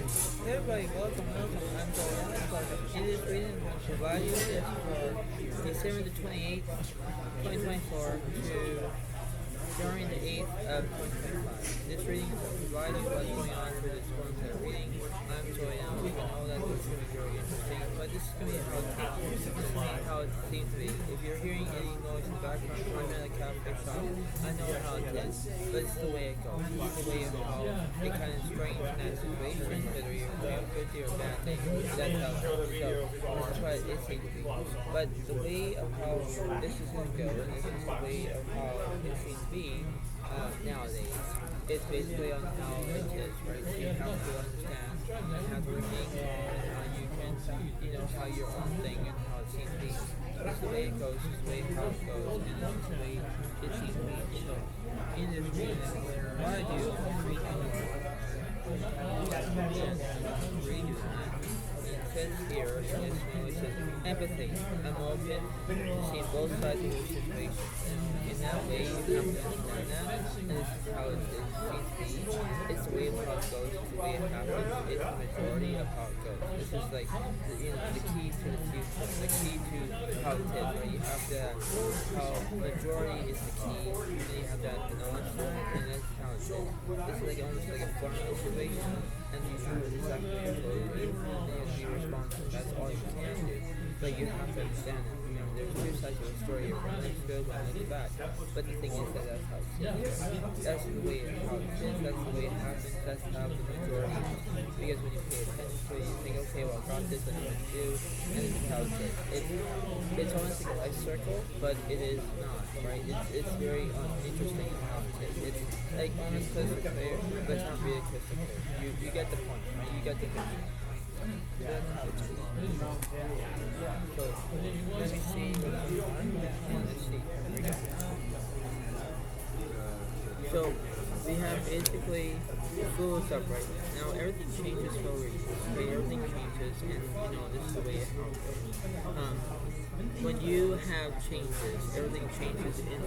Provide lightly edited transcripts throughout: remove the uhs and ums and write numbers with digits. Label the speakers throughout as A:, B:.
A: Everybody, welcome. I'm Taurus. In this reading, I'm going to provide you this for December the 28th, 2024 to during the 8th of 2025. This reading is going to provide you what's going on for this one kind of reading. I'm Joy, and we know that this is going to be very interesting, but this is going to be how it seems to be. If you're hearing any noise in the background, I'm in a cafe shop. I know how it is, but it's the way it goes. It's the way of how it kind of strains in that situation, whether you're doing a good day or a bad day. That's how it goes. So that's why it seems to be. But the way of how this is going to go, and this is the way of how it seems to be nowadays, it's basically on how it is, right? So you have to understand and have to remain calm and how you can, how your own thing and how it seems to be. It's the way it goes, it's the way how it goes, and it's the way it seems to be. So in this reading, what I do is read you it says here, it says empathy. I'm open to seeing both sides of the situation. In that way, you have to understand that, and this is how it seems to be. It's the way of how it goes, it's the way it happens, it's the majority of how it goes. This is like, the key to the future, the key to how it is, right? You have to, how majority is the key, and you have to acknowledge that, and that's how it is. It's like almost like a farming situation, and you have to exactly what you're supposed to do, and you have to be responsible. That's all you can do, but you have to understand it. There's two sides of the story here. One is good, one is bad. But the thing is that that's how it is. That's the way it is. That's the way it happens. That's how the majority is. Because when you pay attention to it, you think, okay, well, I got this, what I'm going to do, and this is how it is. It's almost like a life circle, but it is not, right? It's very interesting how it is. It's like almost crystal clear, but it's not really crystal clear. You get the point, right? You get the picture. That's how it is. So, let me see what's going on. Let's see. Here we go. So, we have basically full upright. Now, everything changes for a reason. Okay, everything changes, and this is the way it goes. When you have changes, everything changes in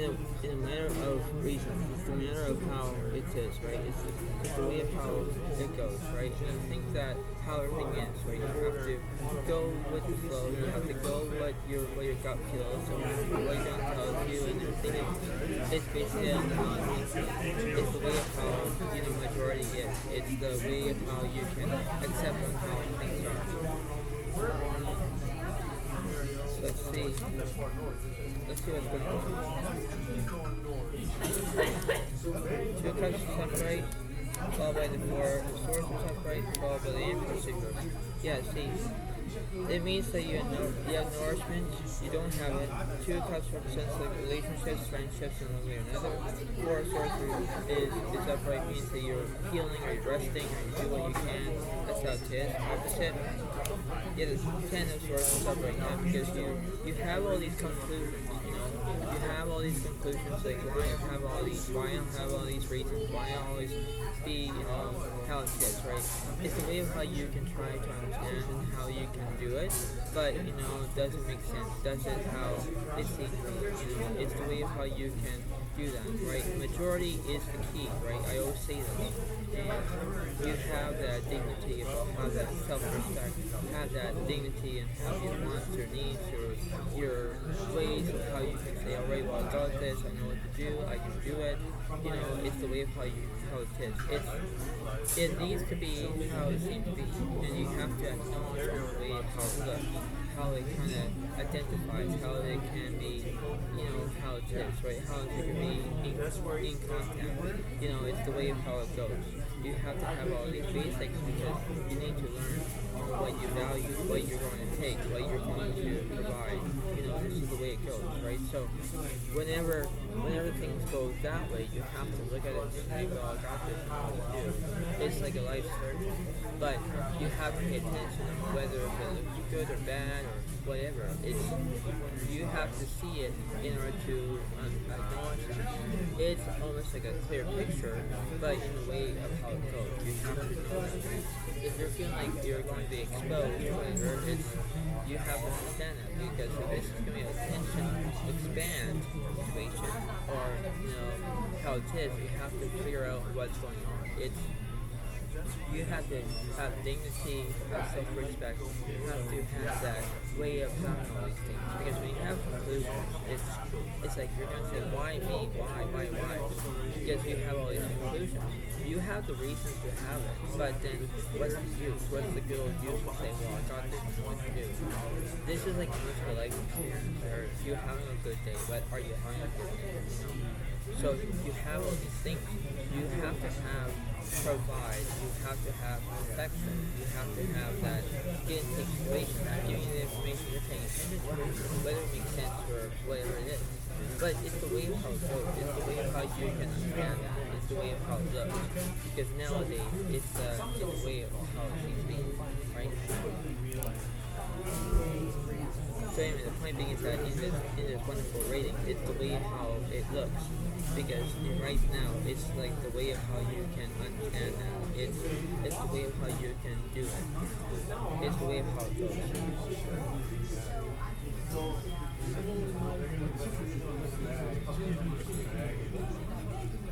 A: a matter of reason. It's a matter of how it is, right? It's the way of how it goes, right? And I think that how everything is, right? You have to go with the flow. You have to go what your gut feels, and what your gut tells you, and everything is basically on how it's the way of how the majority is. It's the way of how you can accept how things are. Let's see what's going on. Two cups is upright, followed by the four swords is upright, followed by the Emperor Sigurd. Yeah, see, it means that you have nourishment, you don't have it. Two cups represents like relationships, friendships, in one way or another. Four swords is upright, means that you're healing, or you're resting, or you do what you can. That's how it is. Opposite. Yeah, the Ten of Swords is upright now because you have all these conclusions, you have all these conclusions, like why I have all these reasons, why I always be how it is, right? It's the way of how you can try to understand and how you can do it, but it doesn't make sense. That's just how it seems to be. It's the way of how you can do that, right? Majority is the key, right? I always say that. And you have that dignity, have that self-respect, have that dignity, and have your wants, your needs, your ways of how you can say, alright, well, I got this, I know what to do, I can do it. It's the way of how it is. It needs to be how it seems to be, and you have to acknowledge the way of how it looks, how it kind of identifies, how it can be, how it is, right? How it can be in contact. It's the way of how it goes. You have to have all these basics because you need to learn what you value, what you're going to take, what you're going to provide. This is the way it goes, right? So whenever things go that way, you have to look at it and say, well, I got this, and what to do. It's like a life circle, but you have to pay attention to whether it looks good or bad or whatever. You have to see it in order to acknowledge that. It's almost like a clear picture, but in the way of how it goes. You have to know that. If you're feeling like you're going to be exposed, whatever, you have to understand that, because if this is going to be a tension, expand situation, or how it is, you have to figure out what's going on. You have to have dignity, have self-respect. You have to have that way of having all these things. Because when you have conclusions, it's like you're going to say, why me? Why? Because you have all these conclusions. You have the reasons to have it, but then what's the use? What's the good old use to say, well, I got this, what to do? This is like much of a life experience, where you're having a good day, but are you having a good day? So you have all these things. You have to provide, you have to have affection, you have to have that good situation, that giving you the information you're paying attention to, whether it makes sense or whatever it is. But it's the way of how it goes, it's the way of how you can understand that, it's the way of how it looks. Because nowadays, it's the way of how it seems to be, right? So anyway, the point being is that in this wonderful rating, it's the way how it looks. Because right now, it's like the way of how you can understand that. It's the way of how you can do it. It's the way of how it goes.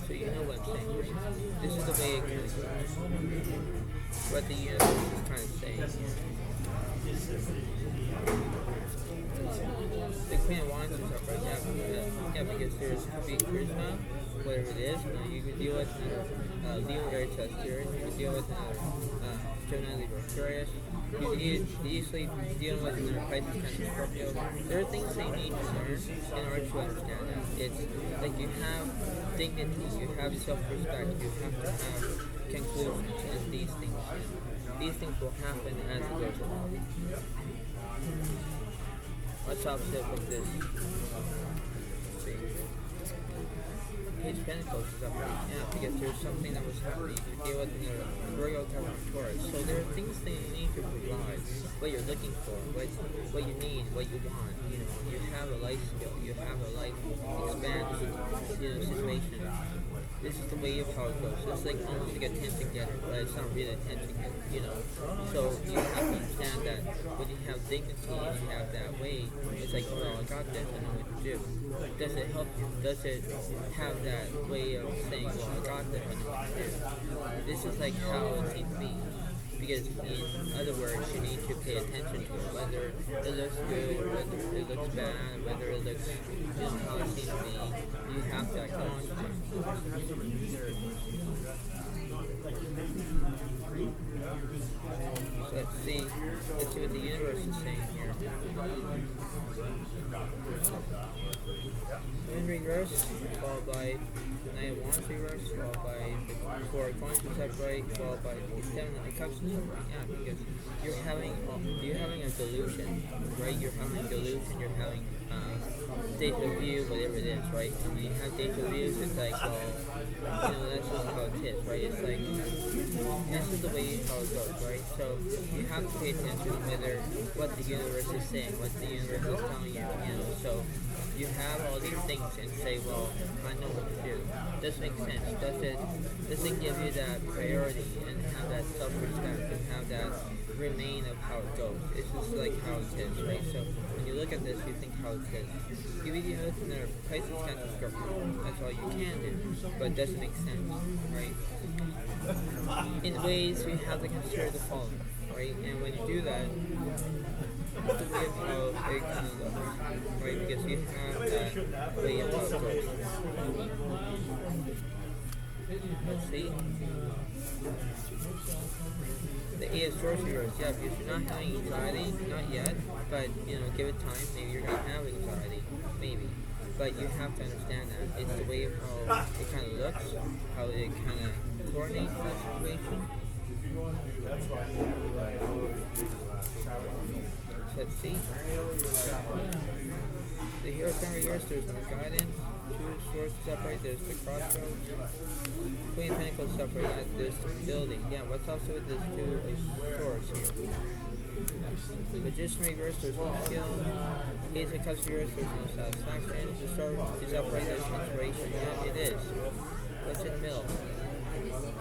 A: So you know what I'm saying, right? This is the way it kind of goes. What the universe is trying to say. The Queen of Wands is up right now. Yeah, because there's big charisma, whatever it is. You can deal with Leo, Aries, Sagittarius. You can deal with Gemini, Libra, Aquarius. You can easily deal with Pisces, Cancer, Scorpio. There are things that you need to learn in order to understand that. It's like you have dignity, you have self-respect, you have to have conclusions, and these things. These things will happen as it goes along. What's opposite with this? Let's see. Page of Pentacles is up right now because there's something that was happening to deal with in the Virgo, Taurus. So there are things that you need to provide, what you're looking for, what you need, what you want. You know, you have a life skill, you have a life expansion, situation. This is the way of how it goes. It's like almost like a attention getter, but it's not really attention getter, So you have to understand that when you have dignity and you have that way, it's like, well, I got this, I know what to do. Does it help you? Does it have that way of saying, well, I got this, I know what to do? This is like how it needs to be. Because in other words, you need to pay attention to it, whether it looks good, whether it looks bad, whether it looks how it seems to be. You have to acknowledge that. So let's see what the universe is saying here. In reverse, followed by the Knight of Wands reverse, followed by the Four of Coins upright, followed by the Seven of Cups upright. Yeah, because you're having a delusion, right? You're having a delusion. You're having deja vu, whatever it is, right? And when you have deja vus, it's like, well, that's just how it is, right? It's like this is the way how it goes, right? So you have to pay attention to what the universe is saying, what the universe is telling you, So you have all these things and say, well, I know what to do. Does it make sense? Does it give you that priority and have that self-respect and have that remain of how it goes? It's just like how it is, right? So when you look at this, you think how it is. You either look in their Pisces, Cancer, Scorpio. That's all you can do, but it doesn't make sense, right? In ways, you have to consider the following, right? And when you do that, it's the way of how it kind of looks, right? Because you have that way of how it goes. Let's see. The Eight of Swords reverse, yeah, because you're not having anxiety, not yet, but, give it time, maybe you're going to have anxiety, maybe. But you have to understand that it's the way of how it kind of looks, how it kind of coordinates that situation. Let's see. The Hero Card reverse, there's no guidance. Two of Swords upright, there's the crossroads. Queen of Pentacles upright, there's stability. Yeah, what's also with this Two of Swords here? The Magician reverse, there's no skill. Ace of Cups reverse, there's no satisfaction. The Sword is upright, there's inspiration. Yeah, it is. What's in the middle?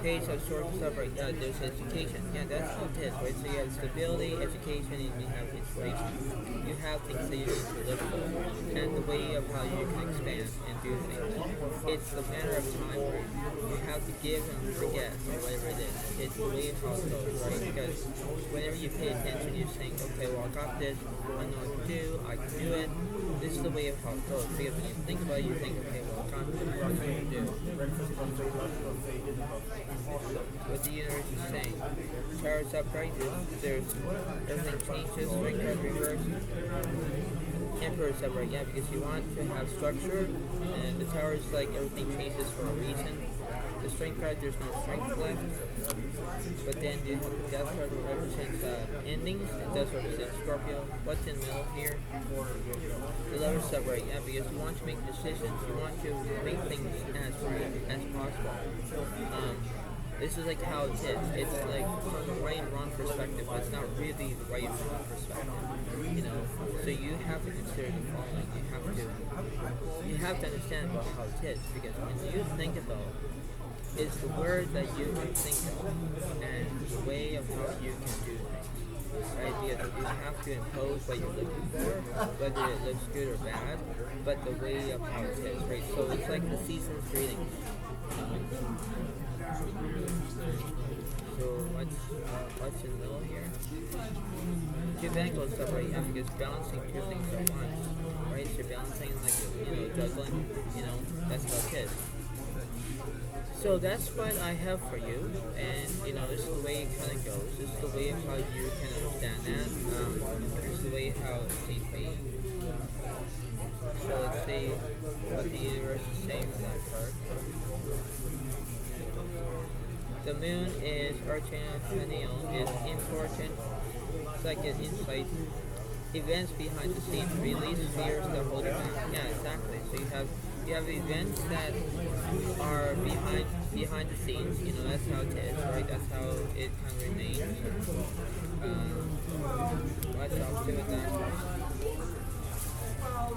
A: Page of Swords is upright, there's education. Yeah, that's what it is, right? So you have stability, education, and you have inspiration. You have things that you need to look for, and the way of how you can expand and do things. It's the matter of time where you have to give and forget, or whatever it is. it's the way how it goes, right? Because whenever you pay attention, you think, okay, well, I got this, I know what to do, I can do it. This is the way of how it goes. Because when you think about it, you think, okay, well, I got this, what can I do? What the universe is saying. Taurus upright, there's everything changes, strength card reverse. Emperor is upright, yeah, because you want to have structure, and the tower is like everything changes for a reason. The strength card, there's no strength left, but then you have the death card, that represents endings. It does represent Scorpio. What's in the middle here? The lover's upright, yeah, because you want to make decisions, you want to make things as right as possible. This is like how it is. It's like from the right and wrong perspective, but it's not really the right and wrong perspective. You know, so you have to consider the following. You have to understand about how it is, because when you think about it's the word that you can think of and the way of how you can do things. Right? Because you have to impose what you're looking for, whether it looks good or bad, but the way of how it is, right? So it's like the season's greetings. So what's in the middle here? Two bangles stuff right here, because balancing two things at once, right? So you're balancing like juggling, that's how it is. So that's what I have for you, and this is the way it kind of goes. This is the way of how you can understand that. This is the way how it seems to be. So let's see what the universe is saying for that card. The moon is Archanel, is important, psychic insight, events behind the scenes, release fears that hold you back. Yeah, exactly. So you have events that are behind the scenes. That's how it is, right? That's how it kind of remains. What's up to it then?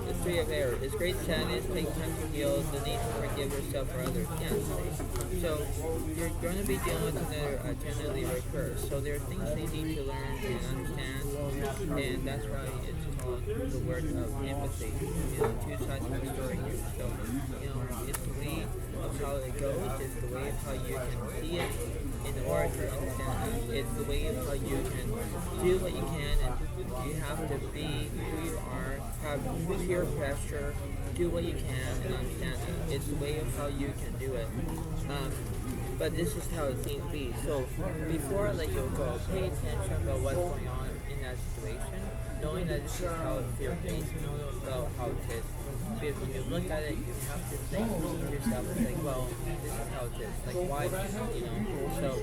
A: The Three of Air is great sadness, take time to heal, the need to forgive yourself or others. Yes. So you're going to be dealing with another tendency recurse. So there are things that you need to learn and understand, and that's why it's called the word of empathy. Two sides of the story here. So it's the way of how it goes. It's the way of how you can see it in order to understand it. It's the way of how you can do what you can, and you have to be who you are, have peer pressure, do what you can, and understand that. It's the way of how you can do it. But this is how it seems to be. So before I let you go, pay attention about what's going on in that situation, knowing that this is how it feels, knowing about how it is. Because when you look at it, you have to think to yourself, it's like, well, this is how it is. Like, why, So,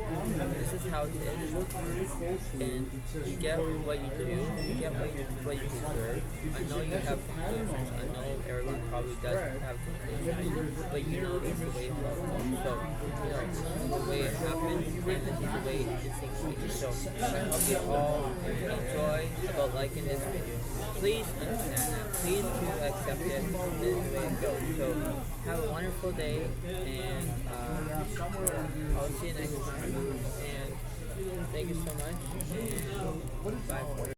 A: this is how it is. And you get what you do, you get what you deserve. I know you have conclusions. I know everyone probably doesn't have conclusions. But it's the way it goes. So, this is the way it happens, and this is the way it seems to be. So, I hope you all enjoy about liking this video. Please understand that. Please do accept it. This is the way it goes. So have a wonderful day, and I'll see you next time. And thank you so much. And bye.